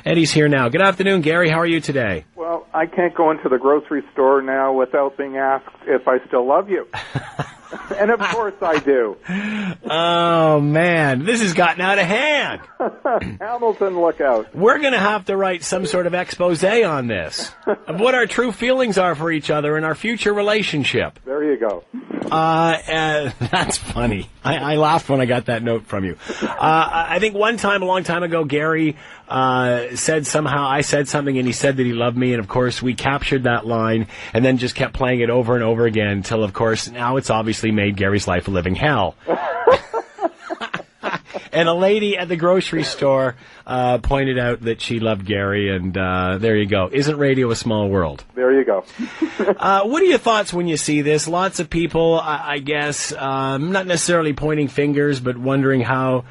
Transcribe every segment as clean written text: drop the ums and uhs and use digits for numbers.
Eddie's here now. Good afternoon, Gary. How are you today? Well, I can't go into the grocery store now without being asked if I still love you. And of course I do. Oh, man. This has gotten out of hand. Hamilton, look out. We're going to have to write some sort of expose on this of what our true feelings are for each other in our future relationship. There you go. That's funny. I laughed when I got that note from you. I think one time, a long time ago, Gary said somehow, I said something and he said that he loved me, and of course we captured that line and then just kept playing it over and over again until, of course, now it's obviously made Gary's life a living hell. And a lady at the grocery store pointed out that she loved Gary, and there you go. Isn't radio a small world? There you go. What are your thoughts when you see this? Lots of people, I guess, not necessarily pointing fingers, but wondering how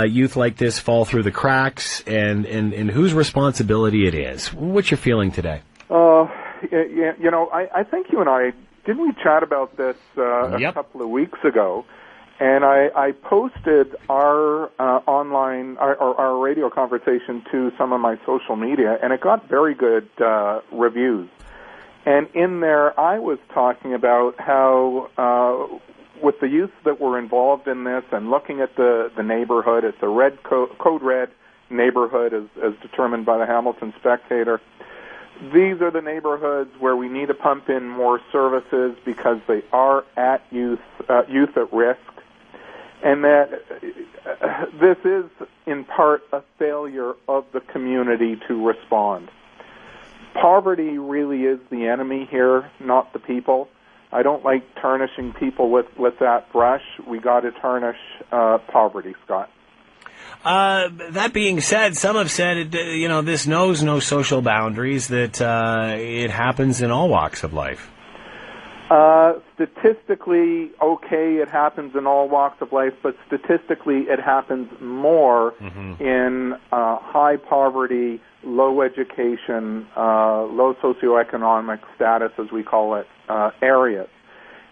youth like this fall through the cracks and whose responsibility it is. What's your feeling today? I think you and I, didn't we chat about this a couple of weeks ago? And I posted our online, our radio conversation to some of my social media, and it got very good reviews. And in there, I was talking about how, with the youth that were involved in this and looking at the neighborhood, it's a red code red neighborhood as determined by the Hamilton Spectator. These are the neighborhoods where we need to pump in more services because they are at youth at risk. And that this is, in part, a failure of the community to respond. Poverty really is the enemy here, not the people. I don't like tarnishing people with that brush. We got to tarnish poverty, Scott. That being said, some have said, this knows no social boundaries, that it happens in all walks of life. Statistically, okay, it happens in all walks of life, but statistically it happens more in high poverty, low education, low socioeconomic status, as we call it, areas.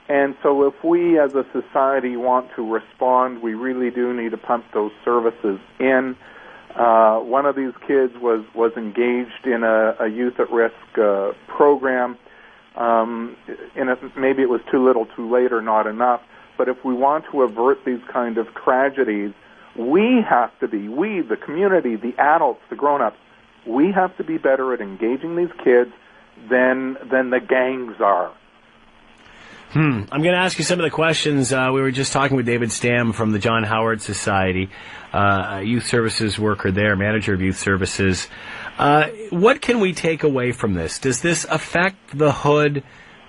And so if we as a society want to respond, we really do need to pump those services in. One of these kids was engaged in a youth at risk program. Maybe it was too little, too late, or not enough. But if we want to avert these kind of tragedies, we, the community, the adults, the grown-ups, we have to be better at engaging these kids than the gangs are. I'm going to ask you some of the questions. We were just talking with David Stam from the John Howard Society, a youth services worker there, manager of youth services. What can we take away from this? Does this affect the hood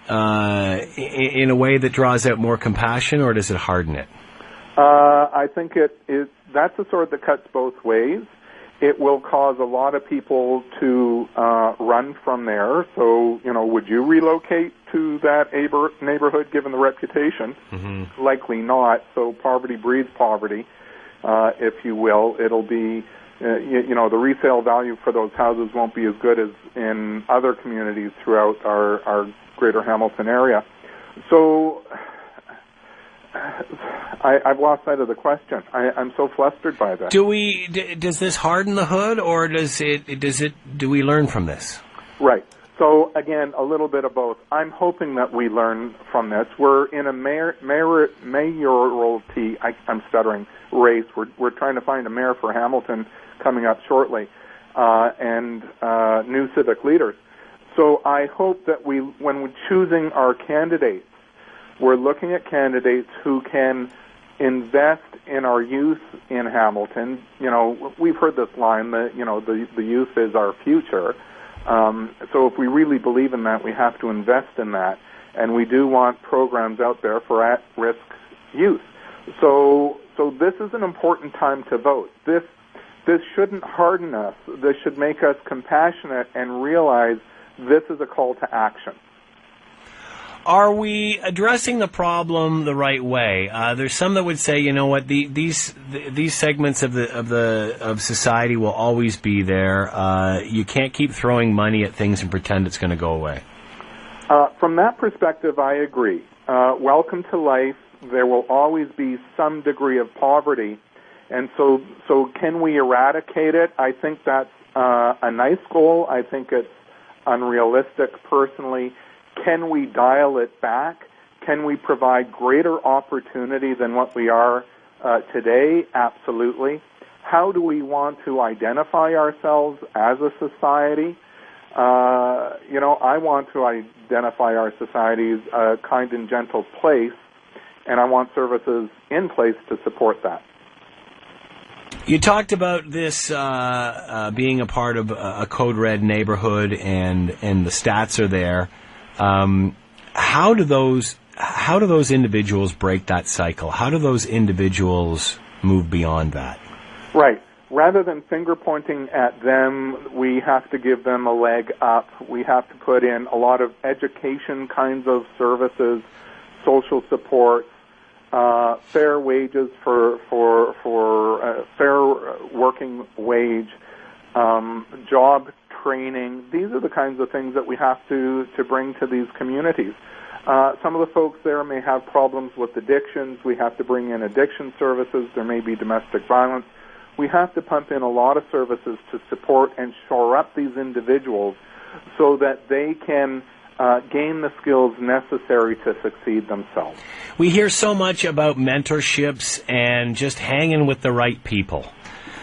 in a way that draws out more compassion, or does it harden it? I think that's a sword that cuts both ways. It will cause a lot of people to run from there. So, would you relocate to that neighborhood given the reputation? Mm-hmm. Likely not. So poverty breeds poverty, if you will. It'll be, the resale value for those houses won't be as good as in other communities throughout our greater Hamilton area. So I've lost sight of the question. I'm so flustered by that. Does this harden the hood, or do we learn from this? Right. So again, a little bit of both. I'm hoping that we learn from this. We're in a mayoralty, I'm stuttering, race. We're trying to find a mayor for Hamilton coming up shortly, and new civic leaders. So I hope that when we're choosing our candidates, we're looking at candidates who can invest in our youth in Hamilton. We've heard this line that, the youth is our future. So if we really believe in that, we have to invest in that. And we do want programs out there for at-risk youth. So this is an important time to vote. This shouldn't harden us. This should make us compassionate and realize this is a call to action. Are we addressing the problem the right way? There's some that would say, these segments of society will always be there. You can't keep throwing money at things and pretend it's going to go away. From that perspective, I agree. Welcome to life. There will always be some degree of poverty, and so can we eradicate it? I think that's a nice goal. I think it's unrealistic personally. Can we dial it back? Can we provide greater opportunity than what we are today? Absolutely. How do we want to identify ourselves as a society? I want to identify our society as a kind and gentle place, and I want services in place to support that. You talked about this being a part of a Code Red neighborhood, and the stats are there. How do those individuals break that cycle? How do those individuals move beyond that? Right. Rather than finger pointing at them, we have to give them a leg up. We have to put in a lot of education kinds of services, social support, fair wages for fair working wage, job training. These are the kinds of things that we have to bring to these communities. Some of the folks there may have problems with addictions. We have to bring in addiction services. There may be domestic violence. We have to pump in a lot of services to support and shore up these individuals so that they can gain the skills necessary to succeed themselves. We hear so much about mentorships and just hanging with the right people.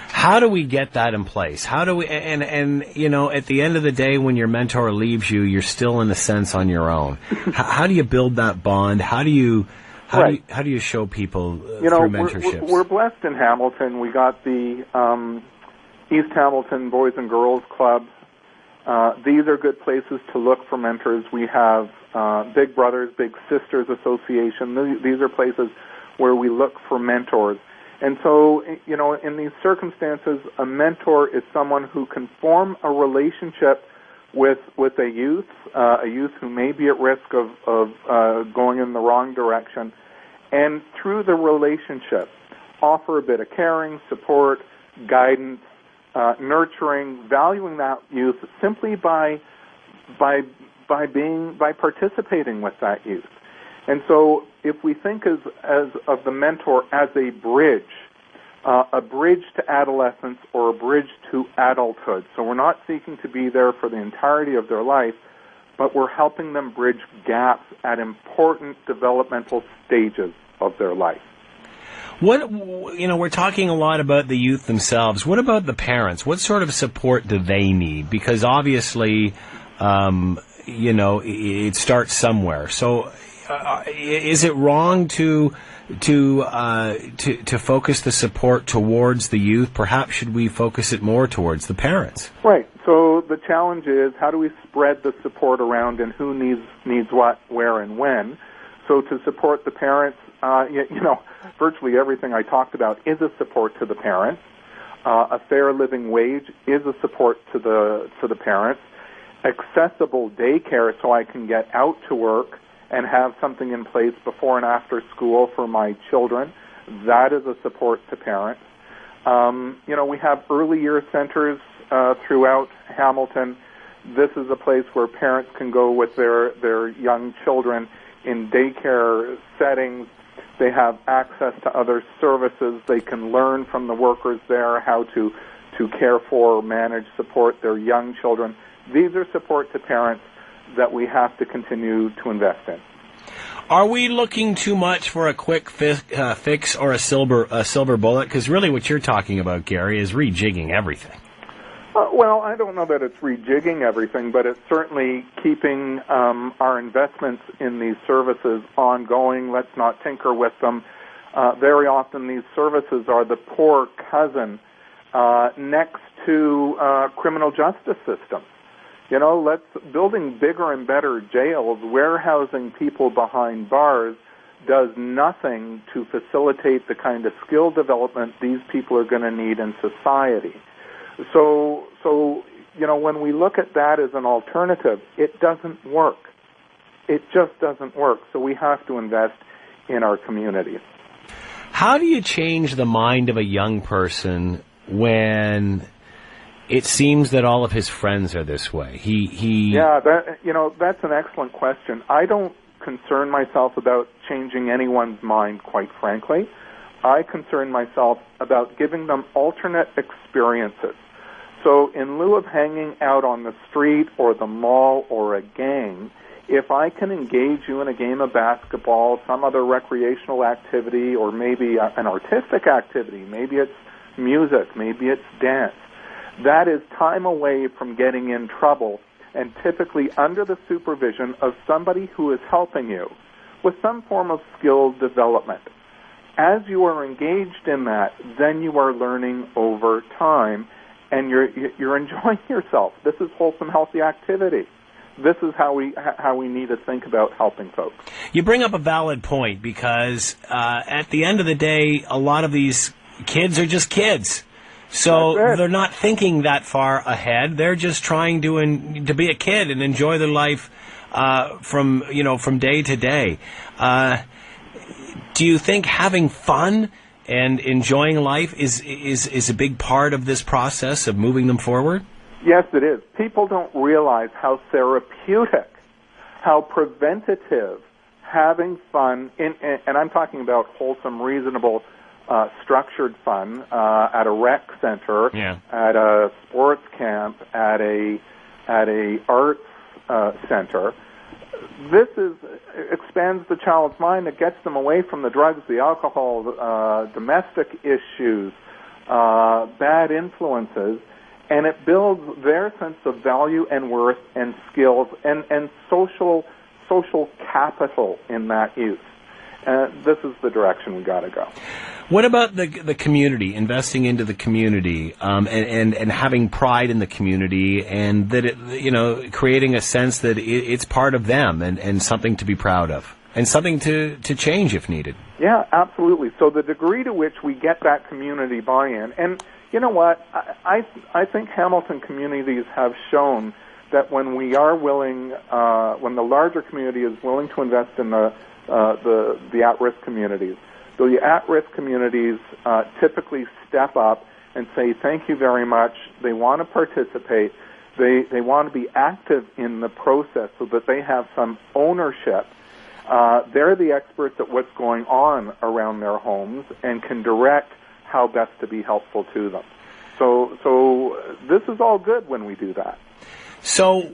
How do we get that in place? How do we, and at the end of the day, when your mentor leaves you, you're still in a sense on your own. How do you build that bond? How do you show people through mentorships? We're blessed in Hamilton. We got the East Hamilton Boys and Girls Club. These are good places to look for mentors. We have Big Brothers, Big Sisters Association. These are places where we look for mentors. And so, in these circumstances, a mentor is someone who can form a relationship with a youth who may be at risk of going in the wrong direction, and through the relationship, offer a bit of caring, support, guidance, nurturing, valuing that youth simply by participating with that youth. And so, if we think as of the mentor as a bridge to adolescence or a bridge to adulthood. So we're not seeking to be there for the entirety of their life, but we're helping them bridge gaps at important developmental stages of their life. We're talking a lot about the youth themselves. What about the parents? What sort of support do they need? Because obviously, it starts somewhere. So, is it wrong to focus the support towards the youth? Perhaps should we focus it more towards the parents? Right. So the challenge is, how do we spread the support around, and who needs what, where, and when? So to support the parents, virtually everything I talked about is a support to the parents. A fair living wage is a support to the parents. Accessible daycare, so I can get out to work and have something in place before and after school for my children. That is a support to parents. We have early year centers throughout Hamilton. This is a place where parents can go with their young children in daycare settings. They have access to other services. They can learn from the workers there how to care for, manage, support their young children. These are support to parents that we have to continue to invest in. Are we looking too much for a quick fix or a silver bullet? Because really what you're talking about, Gary, is rejigging everything. Well, I don't know that it's rejigging everything, but it's certainly keeping our investments in these services ongoing. Let's not tinker with them. Very often these services are the poor cousin next to criminal justice systems. Building bigger and better jails, warehousing people behind bars does nothing to facilitate the kind of skill development these people are going to need in society. So when we look at that as an alternative, it doesn't work. It just doesn't work. So we have to invest in our communities. How do you change the mind of a young person when it seems that all of his friends are this way? Yeah, that's an excellent question. I don't concern myself about changing anyone's mind, quite frankly. I concern myself about giving them alternate experiences. So in lieu of hanging out on the street or the mall or a gang, if I can engage you in a game of basketball, some other recreational activity, or maybe an artistic activity, maybe it's music, maybe it's dance, that is time away from getting in trouble, and typically under the supervision of somebody who is helping you with some form of skill development. As you are engaged in that, then you are learning over time, and you're enjoying yourself. This is wholesome, healthy activity. This is how we need to think about helping folks. You bring up a valid point, because at the end of the day, a lot of these kids are just kids. So they're not thinking that far ahead. They're just trying to be a kid and enjoy their life from day to day. Do you think having fun and enjoying life is a big part of this process of moving them forward? Yes, it is. People don't realize how therapeutic, how preventative having fun, and I'm talking about wholesome, reasonable, structured fun at a rec center, at a sports camp, at a arts center. This expands the child's mind. It gets them away from the drugs, the alcohol, domestic issues, bad influences, and it builds their sense of value and worth and skills and social capital in that youth. This is the direction we got to go. What about the community, investing into the community, and having pride in the community, and that it, creating a sense that it's part of them and something to be proud of, and something to change if needed? Yeah, absolutely. So the degree to which we get that community buy-in, and you know what, I think Hamilton communities have shown that when we are willing, when the larger community is willing to invest in the at-risk communities, the at-risk communities typically step up and say, thank you very much. They want to participate. They want to be active in the process so that they have some ownership. They're the experts at what's going on around their homes and can direct how best to be helpful to them. So this is all good when we do that. So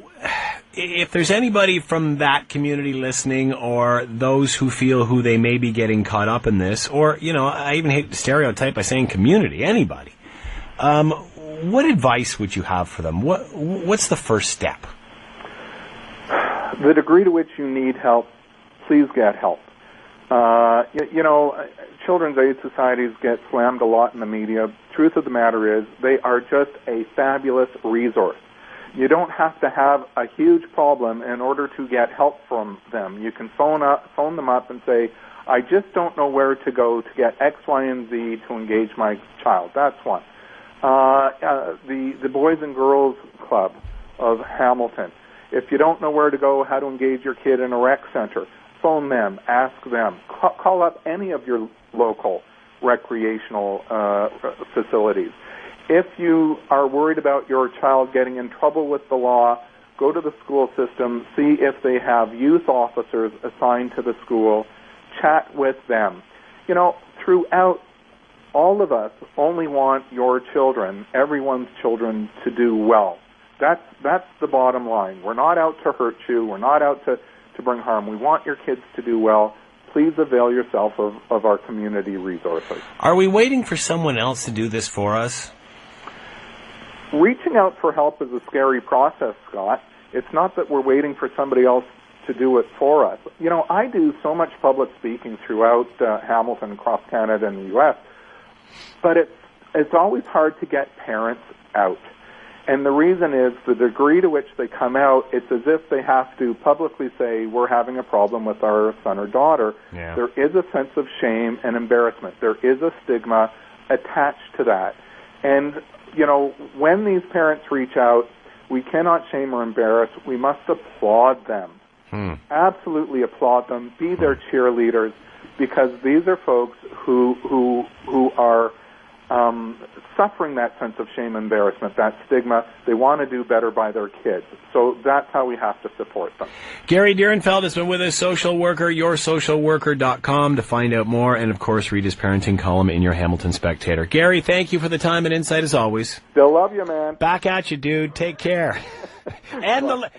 if there's anybody from that community listening, or those who feel who they may be getting caught up in this, or, I even hate to stereotype by saying community, anybody, what advice would you have for them? What's the first step? The degree to which you need help, please get help. Children's aid societies get slammed a lot in the media. Truth of the matter is, they are just a fabulous resource. You don't have to have a huge problem in order to get help from them. You can phone them up and say, I just don't know where to go to get X, Y, and Z to engage my child. That's one. The Boys and Girls Club of Hamilton. If you don't know where to go, how to engage your kid in a rec center, phone them, ask them. Call up any of your local recreational facilities. If you are worried about your child getting in trouble with the law, go to the school system, see if they have youth officers assigned to the school, chat with them. Throughout, all of us only want your children, everyone's children, to do well. That's the bottom line. We're not out to hurt you. We're not out to bring harm. We want your kids to do well. Please avail yourself of our community resources. Are we waiting for someone else to do this for us? Reaching out for help is a scary process, Scott. It's not that we're waiting for somebody else to do it for us. I do so much public speaking throughout Hamilton, across Canada and the U.S., but it's always hard to get parents out. And the reason is the degree to which they come out, it's as if they have to publicly say, we're having a problem with our son or daughter. Yeah. There is a sense of shame and embarrassment. There is a stigma attached to that. And, when these parents reach out, we cannot shame or embarrass. We must applaud them. Absolutely applaud them. Be their cheerleaders, because these are folks who are suffering that sense of shame, embarrassment, that stigma. They want to do better by their kids. So that's how we have to support them. Gary Dierenfeld has been with us, social worker, yoursocialworker.com to find out more, and of course read his parenting column in your Hamilton Spectator. Gary, thank you for the time and insight as always. Still love you, man. Back at you, dude. Take care. And the